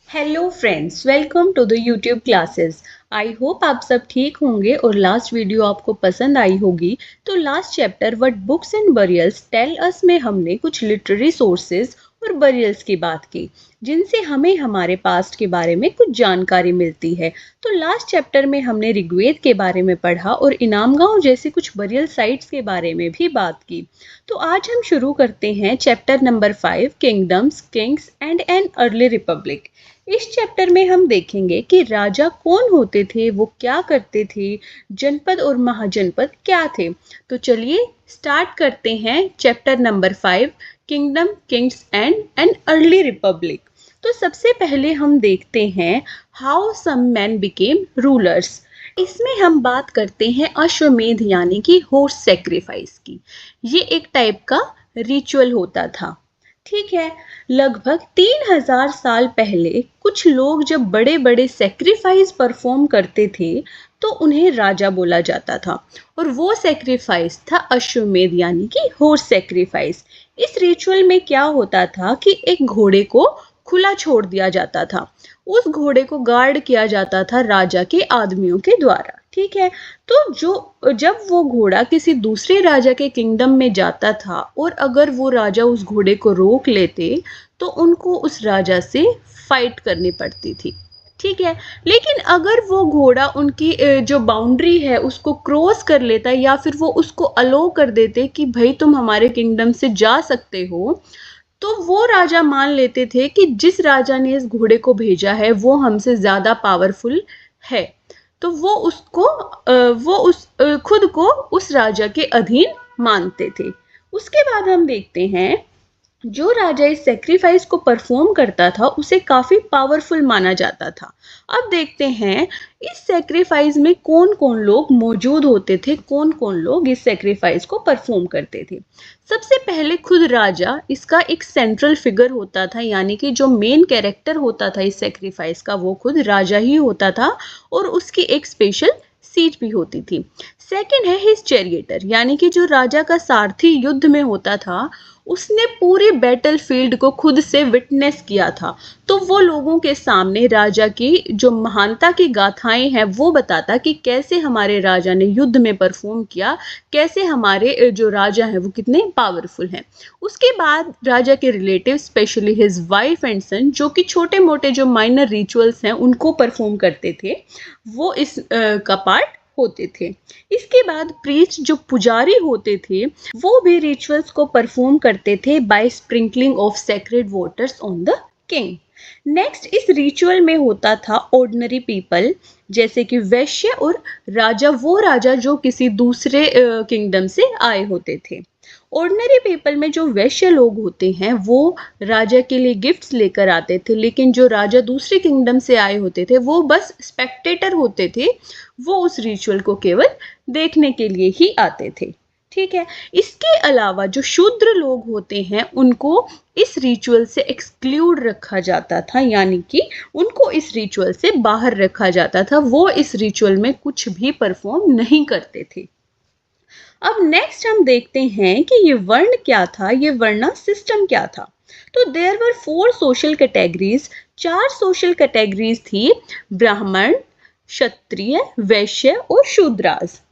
Hello friends, welcome to the YouTube classes. I hope आप सब ठीक होंगे और लास्ट वीडियो आपको पसंद आई होगी। तो last chapter what books and burials tell us में हमने कुछ लिटरेरी सोर्सेज और बरियल्स की बात की, जिनसे हमें हमारे पास्ट के बारे में कुछ जानकारी मिलती है। तो लास्ट चैप्टर में हमने ऋग्वेद के बारे में पढ़ा और इनामगांव जैसे कुछ बरियल साइट्स के बारे में भी बात की। तो आज हम शुरू करते हैं chapter number 5, kingdoms, Kings and an early Republic. इस चैप्टर में हम देखेंगे कि राजा कौन होते थे, वो क्या करते थे, जनपद और महाजनपद क्या थे। तो चलिए स्टार्ट करते हैं chapter number 5, kingdom, kings and an early republic. तो सबसे पहले हम देखते हैं how some man became rulers. इसमें हम बात करते हैं अश्वमेध यानी कि हॉर्स सैक्रिफाइस की। ये एक टाइप का रिचुअल होता था। ठीक है, लगभग 3000 साल पहले कुछ लोग जब बड़े बड़े सेक्रीफाइस परफॉर्म करते थे तो उन्हें राजा बोला जाता था, और वो सेक्रीफाइस था अश्वमेध यानी कि हॉर्स सेक्रीफाइस। इस रिचुअल में क्या होता था कि एक घोड़े को खुला छोड़ दिया जाता था। उस घोड़े को गार्ड किया जाता था राजा के आदमियों के द्वारा। ठीक है, तो जब वो घोड़ा किसी दूसरे राजा के किंगडम में जाता था और अगर वो राजा उस घोड़े को रोक लेते तो उनको उस राजा से फाइट करनी पड़ती थी। ठीक है, लेकिन अगर वो घोड़ा उनकी जो बाउंड्री है उसको क्रॉस कर लेता या फिर वो उसको अलो कर देते कि भाई तुम हमारे किंगडम से जा सकते हो, तो वो राजा मान लेते थे कि जिस राजा ने इस घोड़े को भेजा है वो हमसे ज्यादा पावरफुल है। तो वो खुद को उस राजा के अधीन मानते थे। उसके बाद हम देखते हैं जो राजा इस सेक्रीफाइस को परफॉर्म करता था उसे काफी पावरफुल माना जाता था। अब देखते हैं इस सेक्रीफाइस में कौन कौन लोग मौजूद होते थे, कौन कौन लोग इस सेक्रीफाइस को परफॉर्म करते थे। सबसे पहले खुद राजा इसका एक सेंट्रल फिगर होता था, यानी कि जो मेन कैरेक्टर होता था इस सेक्रीफाइस का वो खुद राजा ही होता था, और उसकी एक स्पेशल सीट भी होती थी। सेकंड है हिज चैरियटर, यानी कि जो राजा का सारथी युद्ध में होता था उसने पूरी बैटल फील्ड को खुद से विटनेस किया था। तो वो लोगों के सामने राजा की जो महानता की गाथाएं हैं वो बताता कि कैसे हमारे राजा ने युद्ध में परफॉर्म किया, कैसे हमारे जो राजा हैं वो कितने पावरफुल हैं। उसके बाद राजा के relative, specially his wife and son, जो कि छोटे मोटे जो माइनर रिचुअल्स हैं उनको परफॉर्म करते थे, वो इस का पार्ट होते थे। इसके बाद प्रीस्ट, जो पुजारी होते थे, वो भी रिचुअल्स को परफॉर्म करते थे by sprinkling of sacred waters on the king. Next इस रिचुअल में होता था ऑर्डिनरी पीपल, जैसे कि वैश्य और राजा, वो राजा जो किसी दूसरे किंगडम से आए होते थे। ऑर्डिनरी पीपल में जो वैश्य लोग होते हैं वो राजा के लिए गिफ्ट्स लेकर आते थे, लेकिन जो राजा दूसरे किंगडम से आए होते थे वो बस स्पेक्टेटर होते थे, वो उस रिचुअल को केवल देखने के लिए ही आते थे। ठीक है, इसके अलावा जो शूद्र लोग होते हैं उनको इस रिचुअल से एक्सक्लूड रखा जाता था, यानी कि उनको इस रिचुअल से बाहर रखा जाता था, वो इस रिचुअल में कुछ भी परफॉर्म नहीं करते थे। अब नेक्स्ट हम देखते हैं कि ये वर्ण क्या था, ये वर्णा सिस्टम क्या था। तो there were 4 social categories, 4 social categories थी, ब्राह्मण, क्षत्रिय, वैश्य और शूद्रास।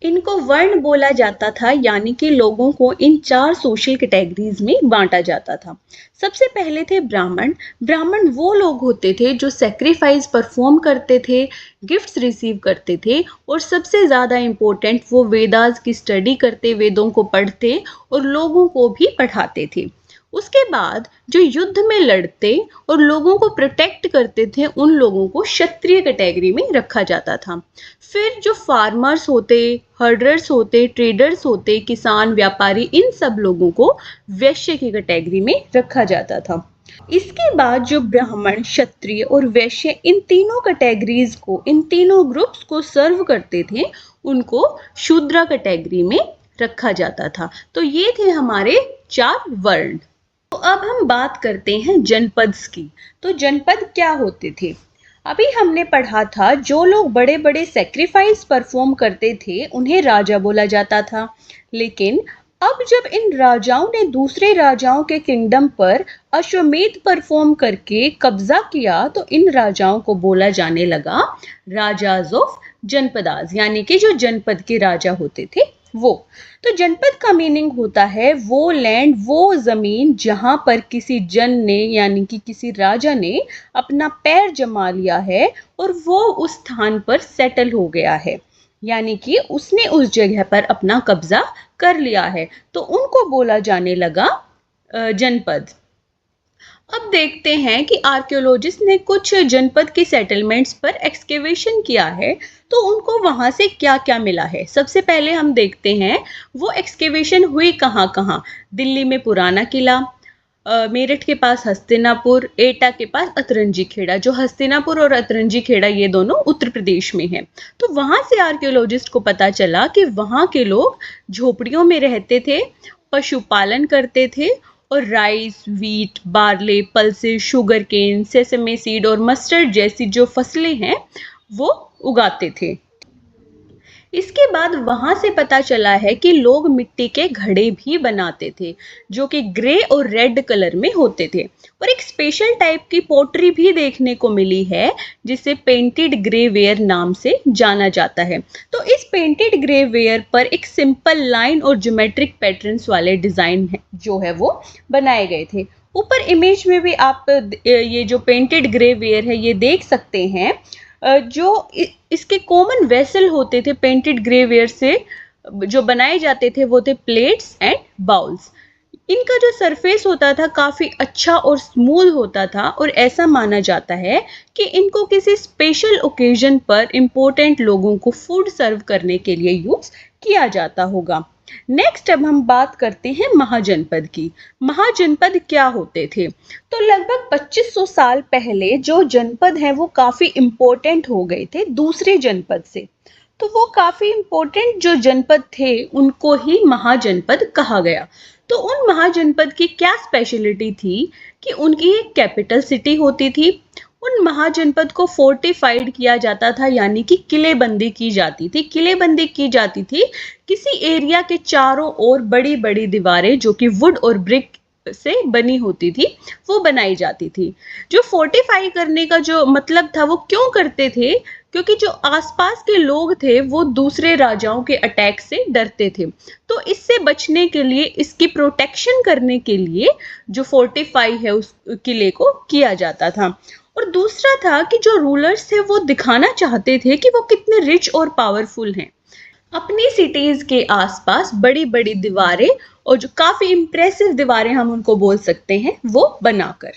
इनको वर्ण बोला जाता था, यानी कि लोगों को इन 4 सोशल कैटेगरीज में बांटा जाता था। सबसे पहले थे ब्राह्मण। ब्राह्मण वो लोग होते थे जो सेक्रीफाइस परफॉर्म करते थे, गिफ्ट्स रिसीव करते थे, और सबसे ज़्यादा इम्पोर्टेंट वो वेदास की स्टडी करते, वेदों को पढ़ते और लोगों को भी पढ़ाते थे। उसके बाद जो युद्ध में लड़ते और लोगों को प्रोटेक्ट करते थे उन लोगों को क्षत्रिय कैटेगरी में रखा जाता था। फिर जो फार्मर्स होते, हर्डर्स होते, ट्रेडर्स होते, किसान, व्यापारी, इन सब लोगों को वैश्य की कैटेगरी में रखा जाता था। इसके बाद जो ब्राह्मण, क्षत्रिय और वैश्य इन तीनों कैटेगरीज को, इन तीनों ग्रुप्स को सर्व करते थे, उनको शूद्र कैटेगरी में रखा जाता था। तो ये थे हमारे 4 वर्ण। तो अब हम बात करते हैं जनपद्स की। तो जनपद क्या होते थे? अभी हमने पढ़ा था जो लोग बड़े बड़े सेक्रीफाइस परफॉर्म करते थे उन्हें राजा बोला जाता था, लेकिन अब जब इन राजाओं ने दूसरे राजाओं के किंगडम पर अश्वमेध परफॉर्म करके कब्जा किया तो इन राजाओं को बोला जाने लगा राजाज ऑफ जनपदास, यानी कि जो जनपद के राजा होते थे वो। तो जनपद का मीनिंग होता है वो लैंड, वो जमीन जहां पर किसी जन ने यानी कि किसी राजा ने अपना पैर जमा लिया है और वो उस स्थान पर सेटल हो गया है, यानी कि उसने उस जगह पर अपना कब्जा कर लिया है, तो उनको बोला जाने लगा जनपद। अब देखते हैं कि आर्कियोलॉजिस्ट ने कुछ जनपद की सेटलमेंट्स पर एक्सकेवेशन किया है, तो उनको वहां से क्या क्या मिला है। सबसे पहले हम देखते हैं वो एक्सकेवेशन हुई कहाँ कहाँ। दिल्ली में पुराना किला, मेरठ के पास हस्तिनापुर, एटा के पास अतरंजी खेड़ा। जो हस्तिनापुर और अतरंजी खेड़ा ये दोनों उत्तर प्रदेश में है। तो वहां से आर्कियोलॉजिस्ट को पता चला कि वहां के लोग झोपड़ियों में रहते थे, पशुपालन करते थे और rice, wheat, barley, pulses, sugar cane, sesame seed और मस्टर्ड जैसी जो फसलें हैं वो उगाते थे। इसके बाद वहां से पता चला है कि लोग मिट्टी के घड़े भी बनाते थे जो कि ग्रे और रेड कलर में होते थे, और एक स्पेशल टाइप की पोट्री भी देखने को मिली है जिसे पेंटेड ग्रे वेयर नाम से जाना जाता है। तो इस पेंटेड ग्रे वेयर पर एक सिंपल लाइन और ज्योमेट्रिक पैटर्न्स वाले डिजाइन जो है वो बनाए गए थे। ऊपर इमेज में भी आप ये जो पेंटेड ग्रे वेयर है ये देख सकते हैं। जो इसके कॉमन वेसल होते थे पेंटेड ग्रेवेयर से जो बनाए जाते थे वो थे प्लेट्स एंड बाउल्स। इनका जो सरफेस होता था काफी अच्छा और स्मूथ होता था, और ऐसा माना जाता है कि इनको किसी स्पेशल ओकेजन पर इंपॉर्टेंट लोगों को फूड सर्व करने के लिए यूज किया जाता होगा। नेक्स्ट अब हम बात करते हैं महाजनपद की। महाजनपद क्या होते थे? तो लगभग 2500 साल पहले जो जनपद हैं वो काफी इंपॉर्टेंट हो गए थे दूसरे जनपद से। तो वो काफी इंपॉर्टेंट जो जनपद थे उनको ही महाजनपद कहा गया। तो उन महाजनपद की क्या स्पेशलिटी थी कि उनकी एक कैपिटल सिटी होती थी। उन महाजनपद को फोर्टिफाइड किया जाता था, यानी कि किलेबंदी की जाती थी। किलेबंदी की जाती थी किसी एरिया के चारों ओर बड़ी बड़ी दीवारें जो कि वुड और ब्रिक से बनी होती थी वो बनाई जाती थी। जो फोर्टिफाई करने का जो मतलब था वो क्यों करते थे? क्योंकि जो आसपास के लोग थे वो दूसरे राजाओं के अटैक से डरते थे, तो इससे बचने के लिए, इसकी प्रोटेक्शन करने के लिए जो फोर्टिफाई है उस किले को किया जाता था। और दूसरा था कि जो रूलर्स थे वो दिखाना चाहते थे कि वो कितने रिच और पावरफुल हैं। अपनी सिटीज के आसपास बड़ी बड़ी दीवारें और जो काफी इंप्रेसिव दीवारें हम उनको बोल सकते हैं वो बनाकर।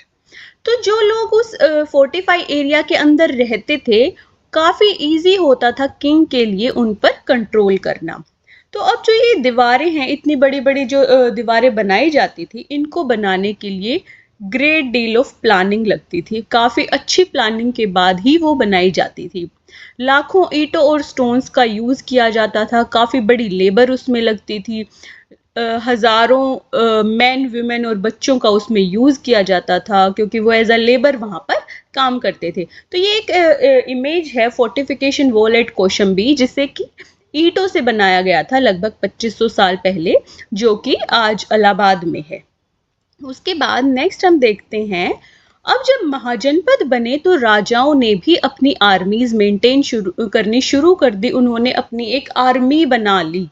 तो जो लोग उस फोर्टिफाई एरिया के अंदर रहते थे काफी इजी होता था किंग के लिए उन पर कंट्रोल करना। तो अब जो ये दीवारें हैं, इतनी बड़ी बड़ी जो दीवारें बनाई जाती थी, इनको बनाने के लिए ग्रेट डील ऑफ प्लानिंग लगती थी। काफी अच्छी प्लानिंग के बाद ही वो बनाई जाती थी। लाखों ईंटों और स्टोन्स का यूज किया जाता था, काफी बड़ी लेबर उसमें लगती थी। हजारों मैन, वुमेन और बच्चों का उसमें यूज किया जाता था क्योंकि वो एज अ लेबर वहां पर काम करते थे। तो ये एक इमेज है फोर्टिफिकेशन वॉल एट कौशाम्बी जिसे कि ईंटों से बनाया गया था लगभग 2500 साल पहले, जो कि आज इलाहाबाद में है। उसके बाद नेक्स्ट हम देखते हैं, अब जब महाजनपद बने तो राजाओं ने भी अपनी आर्मीज मेंटेन करनी शुरू कर दी। उन्होंने अपनी एक आर्मी बना ली,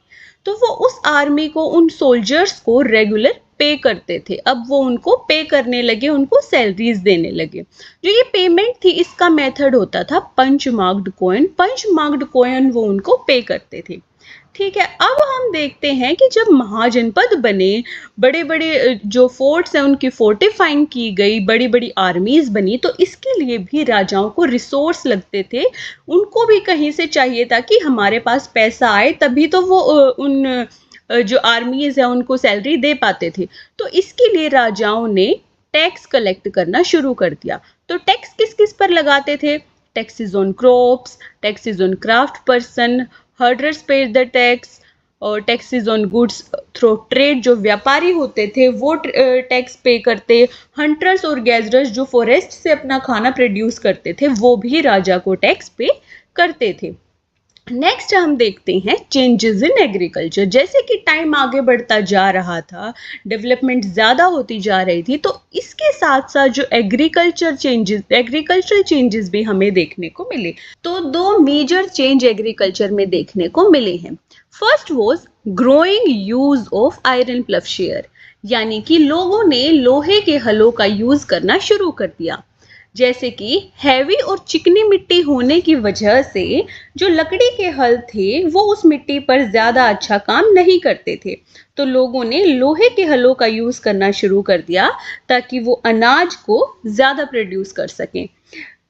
तो वो उस आर्मी को, उन सोल्जर्स को रेगुलर पे करते थे। अब वो उनको पे करने लगे, उनको सैलरीज देने लगे। जो ये पेमेंट थी इसका मेथड होता था punch marked coin. Punch marked coin वो उनको पे करते थे। ठीक है, अब हम देखते हैं कि जब महाजनपद बने, बड़े बड़े जो फोर्ट्स हैं उनकी फोर्टिफाइंग की गई, बड़ी बड़ी आर्मीज बनी, तो इसके लिए भी राजाओं को रिसोर्स लगते थे। उनको भी कहीं से चाहिए था कि हमारे पास पैसा आए तभी तो वो उन जो आर्मीज है उनको सैलरी दे पाते थे। तो इसके लिए राजाओं ने टैक्स कलेक्ट करना शुरू कर दिया। तो टैक्स किस किस पर लगाते थे? Taxes on crops, taxes on craft person, herders paid the tax, और taxes on goods through trade, जो व्यापारी होते थे वो टैक्स पे करते। हंटर्स और गैदरर्स जो फॉरेस्ट से अपना खाना प्रोड्यूस करते थे वो भी राजा को टैक्स पे करते थे। नेक्स्ट हम देखते हैं चेंजेस इन एग्रीकल्चर। जैसे कि टाइम आगे बढ़ता जा रहा था, डेवलपमेंट ज़्यादा होती जा रही थी, तो इसके साथ साथ जो एग्रीकल्चरल चेंजेस भी हमें देखने को मिले। तो दो मेजर चेंज एग्रीकल्चर में देखने को मिले हैं। First was growing use of iron ploughshare, यानी कि लोगों ने लोहे के हलों का यूज करना शुरू कर दिया। जैसे कि हैवी और चिकनी मिट्टी होने की वजह से जो लकड़ी के हल थे वो उस मिट्टी पर ज़्यादा अच्छा काम नहीं करते थे, तो लोगों ने लोहे के हलों का यूज़ करना शुरू कर दिया ताकि वो अनाज को ज़्यादा प्रोड्यूस कर सकें।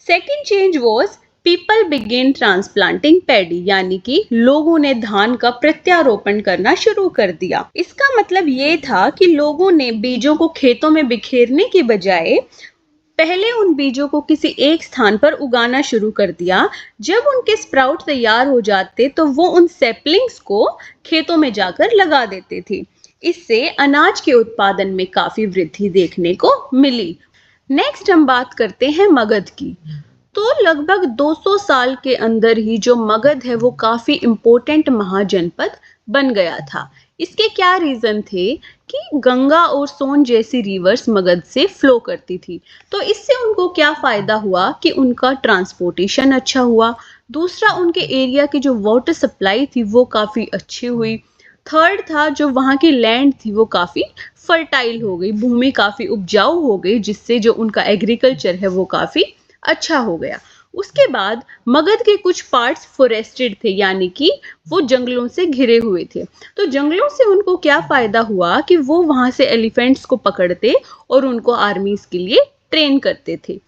Second change was people begin transplanting paddy, यानी कि लोगों ने धान का प्रत्यारोपण करना शुरू कर दिया। इसका मतलब ये था कि लोगों ने बीजों को खेतों में बिखेरने की बजाय पहले उन बीजों को किसी एक स्थान पर उगाना शुरू कर दिया। जब उनके स्प्राउट तैयार हो जाते तो वो उन सैपलिंग्स को खेतों में जाकर लगा देते थे। इससे अनाज के उत्पादन में काफी वृद्धि देखने को मिली। नेक्स्ट हम बात करते हैं मगध की। तो लगभग 200 साल के अंदर ही जो मगध है वो काफी इम्पोर्टेंट महाजनपद बन गया था। इसके क्या रीजन थे कि गंगा और सोन जैसी रिवर्स मगध से फ्लो करती थी, तो इससे उनको क्या फायदा हुआ कि उनका ट्रांसपोर्टेशन अच्छा हुआ। दूसरा, उनके एरिया की जो वाटर सप्लाई थी वो काफी अच्छी हुई। थर्ड था, जो वहाँ की लैंड थी वो काफी फर्टाइल हो गई, भूमि काफी उपजाऊ हो गई, जिससे जो उनका एग्रीकल्चर है वो काफी अच्छा हो गया। उसके बाद मगध के कुछ पार्ट्स फॉरेस्टेड थे, यानी कि वो जंगलों से घिरे हुए थे। तो जंगलों से उनको क्या फायदा हुआ कि वो वहां से एलिफेंट्स को पकड़ते और उनको आर्मीज के लिए ट्रेन करते थे।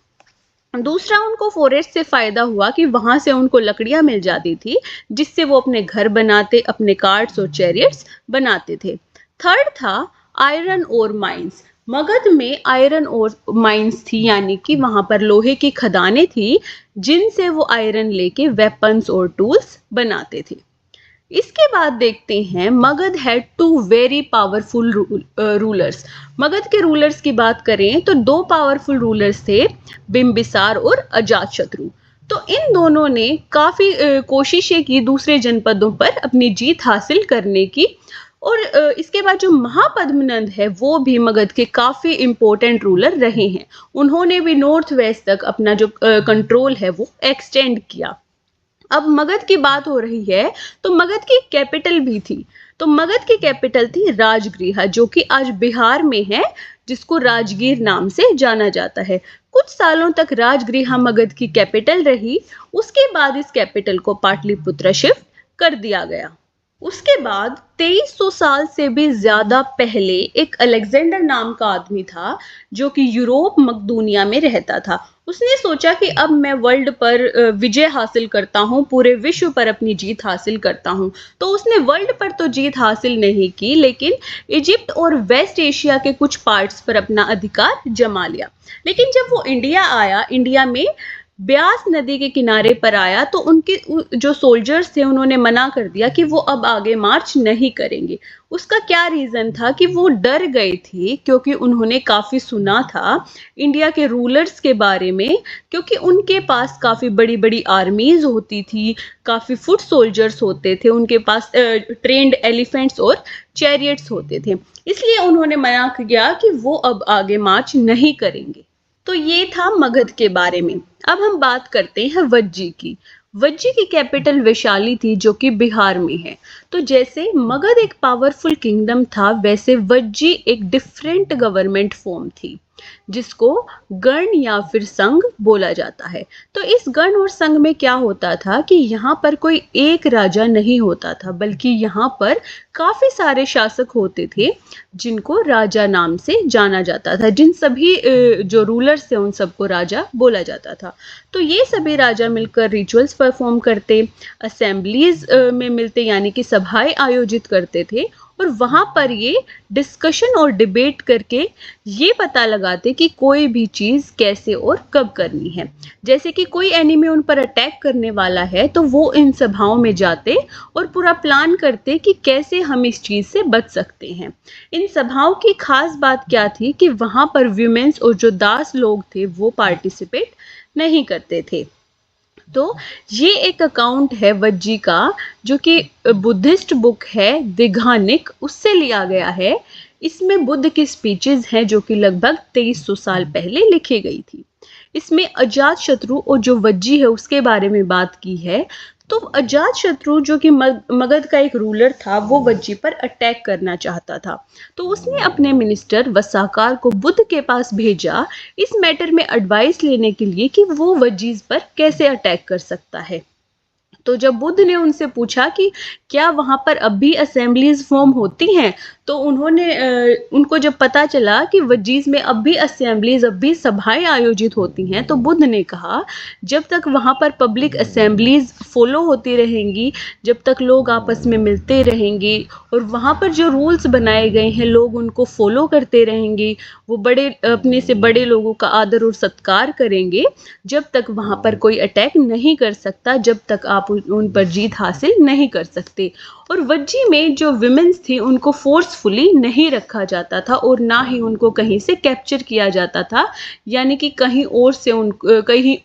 दूसरा, उनको फॉरेस्ट से फायदा हुआ कि वहां से उनको लकड़ियां मिल जाती थी, जिससे वो अपने घर बनाते, अपने कार्ट्स और चैरियट्स बनाते थे। थर्ड था आयरन ओर माइंस। मगध में आयरन ओर माइंस थी, यानी कि वहां पर लोहे की खदानें थी, जिनसे वो आयरन लेके वेपन्स और टूल्स बनाते थे। इसके बाद देखते हैं Magadha had two very powerful rulers. Magadha के रूलर्स की बात करें तो दो पावरफुल रूलर्स थे, बिंबिसार और अजातशत्रु। तो इन दोनों ने काफी कोशिशें की दूसरे जनपदों पर अपनी जीत हासिल करने की। और इसके बाद जो महापद्मनंद है वो भी मगध के काफी इंपॉर्टेंट रूलर रहे हैं। उन्होंने भी नॉर्थ वेस्ट तक अपना जो कंट्रोल है वो एक्सटेंड किया। अब मगध की बात हो रही है तो मगध की कैपिटल भी थी। तो मगध की कैपिटल थी राजगृह, जो कि आज बिहार में है, जिसको राजगीर नाम से जाना जाता है। कुछ सालों तक राजगृह मगध की कैपिटल रही। उसके बाद इस कैपिटल को पाटलिपुत्र शिफ्ट कर दिया गया। उसके बाद 2300 साल से भी ज्यादा पहले एक अलेक्जेंडर नाम का आदमी था, जो कि यूरोप मकदूनिया में रहता था। उसने सोचा कि अब मैं वर्ल्ड पर विजय हासिल करता हूँ, पूरे विश्व पर अपनी जीत हासिल करता हूँ। तो उसने वर्ल्ड पर तो जीत हासिल नहीं की, लेकिन इजिप्ट और वेस्ट एशिया के कुछ पार्ट्स पर अपना अधिकार जमा लिया। लेकिन जब वो इंडिया आया, इंडिया में ब्यास नदी के किनारे पर आया, तो उनके जो सोल्जर्स थे उन्होंने मना कर दिया कि वो अब आगे मार्च नहीं करेंगे। उसका क्या रीजन था कि वो डर गए थे, क्योंकि उन्होंने काफी सुना था इंडिया के रूलर्स के बारे में, क्योंकि उनके पास काफी बड़ी बड़ी आर्मीज होती थी, काफी फुट सोल्जर्स होते थे, उनके पास ट्रेंड एलिफेंट्स और चैरियट्स होते थे। इसलिए उन्होंने मना किया कि वो अब आगे मार्च नहीं करेंगे। तो ये था मगध के बारे में। अब हम बात करते हैं वज्जी की। वज्जी की कैपिटल वैशाली थी, जो कि बिहार में है। तो जैसे मगध एक पावरफुल किंगडम था, वैसे वज्जी एक डिफरेंट गवर्नमेंट फॉर्म थी, जिसको गण या फिर संघ बोला जाता है। तो इस गण और संघ में क्या होता था कि यहाँ पर कोई एक राजा नहीं होता था, बल्कि यहाँ पर काफी सारे शासक होते थे, जिनको राजा नाम से जाना जाता था। जिन सभी जो रूलर्स थे उन सबको राजा बोला जाता था। तो ये सभी राजा मिलकर रिचुअल्स परफॉर्म करते, असेंबलीज में मिलते, यानी कि सभाएं आयोजित करते थे, और वहां पर ये डिस्कशन और डिबेट करके ये पता लगाते कि कोई भी चीज कैसे और कब करनी है। जैसे कि कोई एनिमी उन पर अटैक करने वाला है, तो वो इन सभाओं में जाते और पूरा प्लान करते कि कैसे हम इस चीज से बच सकते हैं। इन सभाओं की खास बात क्या थी कि वहां पर वुमेन्स और जो दास लोग थे वो पार्टिसिपेट नहीं करते थे। तो ये एक अकाउंट है वज्जी का, जो कि बुद्धिस्ट बुक है दिघानिक, उससे लिया गया है। इसमें बुद्ध की स्पीचेस हैं जो कि लगभग 2300 साल पहले लिखी गई थी। इसमें अजात शत्रु और जो वज्जी है उसके बारे में बात की है। तो अजात शत्रु जो कि मगध का एक रूलर था, वो वज्जी पर अटैक करना चाहता था। तो उसने अपने मिनिस्टर वसाकार को बुद्ध के पास भेजा इस मैटर में एडवाइस लेने के लिए कि वो वज्जीज पर कैसे अटैक कर सकता है। तो जब बुद्ध ने उनसे पूछा कि क्या वहाँ पर अब भी असेंबलीज फॉर्म होती हैं, तो उनको जब पता चला कि वज्जीज में अब भी असेंबलीज, अब भी सभाएं आयोजित होती हैं, तो बुद्ध ने कहा जब तक वहाँ पर पब्लिक असेंबलीज फॉलो होती रहेंगी, जब तक लोग आपस में मिलते रहेंगे और वहाँ पर जो रूल्स बनाए गए हैं लोग उनको फॉलो करते रहेंगे, वो अपने से बड़े लोगों का आदर और सत्कार करेंगे, जब तक वहाँ पर कोई अटैक नहीं कर सकता, जब तक आप उन पर जीत हासिल नहीं कर सकते। और वज्जी में जो विमेन्स थी उनको फोर्सफुली नहीं रखा जाता था और ना ही उनको कहीं से कैप्चर किया जाता था, यानी कि कहीं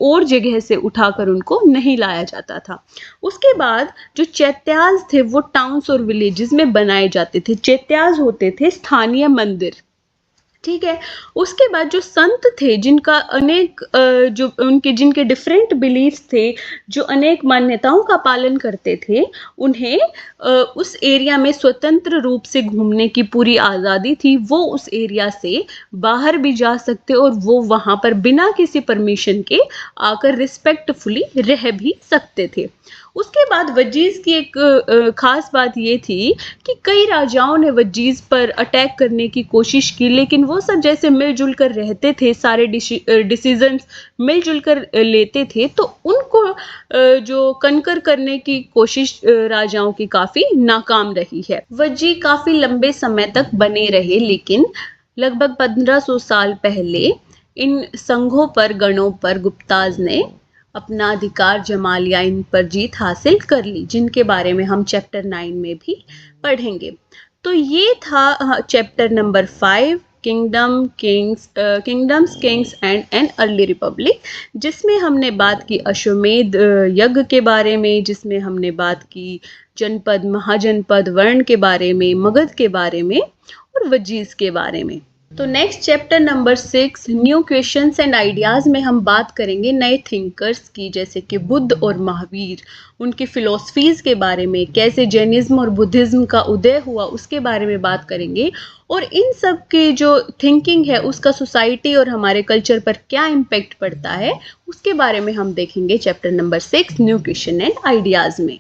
और जगह से उठाकर उनको नहीं लाया जाता था। उसके बाद जो चैत्याज थे वो टाउन्स और विलेजेस में बनाए जाते थे। चैत्याज होते थे स्थानीय मंदिर, ठीक है। उसके बाद जो संत थे जिनका जिनके डिफरेंट बिलीफ्स थे, जो अनेक मान्यताओं का पालन करते थे, उन्हें उस एरिया में स्वतंत्र रूप से घूमने की पूरी आज़ादी थी। वो उस एरिया से बाहर भी जा सकते और वो वहाँ पर बिना किसी परमिशन के आकर रिस्पेक्टफुली रह भी सकते थे। उसके बाद वज्जीज की एक खास बात ये थी कि कई राजाओं ने वज्जीज पर अटैक करने की कोशिश की, लेकिन वो सब जैसे मिलजुल कर रहते थे, सारे डिसीजंस मिलजुल कर लेते थे, तो उनको जो कनकर करने की कोशिश राजाओं की काफ़ी नाकाम रही है। वज्जी काफ़ी लंबे समय तक बने रहे, लेकिन लगभग 1500 साल पहले इन संघों पर, गणों पर गुप्ताज ने अपना अधिकार जमा लिया, इन पर जीत हासिल कर ली, जिनके बारे में हम चैप्टर 9 में भी पढ़ेंगे। तो ये था chapter number 5, kingdoms, Kings and an early Republic, जिसमें हमने बात की अश्वमेध यज्ञ के बारे में, जिसमें हमने बात की जनपद, महाजनपद, वर्ण के बारे में, मगध के बारे में और वज्जीज के बारे में। तो next chapter number 6 new questions and ideas में हम बात करेंगे नए थिंकर्स की, जैसे कि बुद्ध और महावीर, उनकी फिलॉसफीज के बारे में, कैसे जैनिज्म और बुद्धिज्म का उदय हुआ उसके बारे में बात करेंगे, और इन सब की जो थिंकिंग है उसका सोसाइटी और हमारे कल्चर पर क्या इम्पैक्ट पड़ता है उसके बारे में हम देखेंगे chapter number 6 new question and ideas में।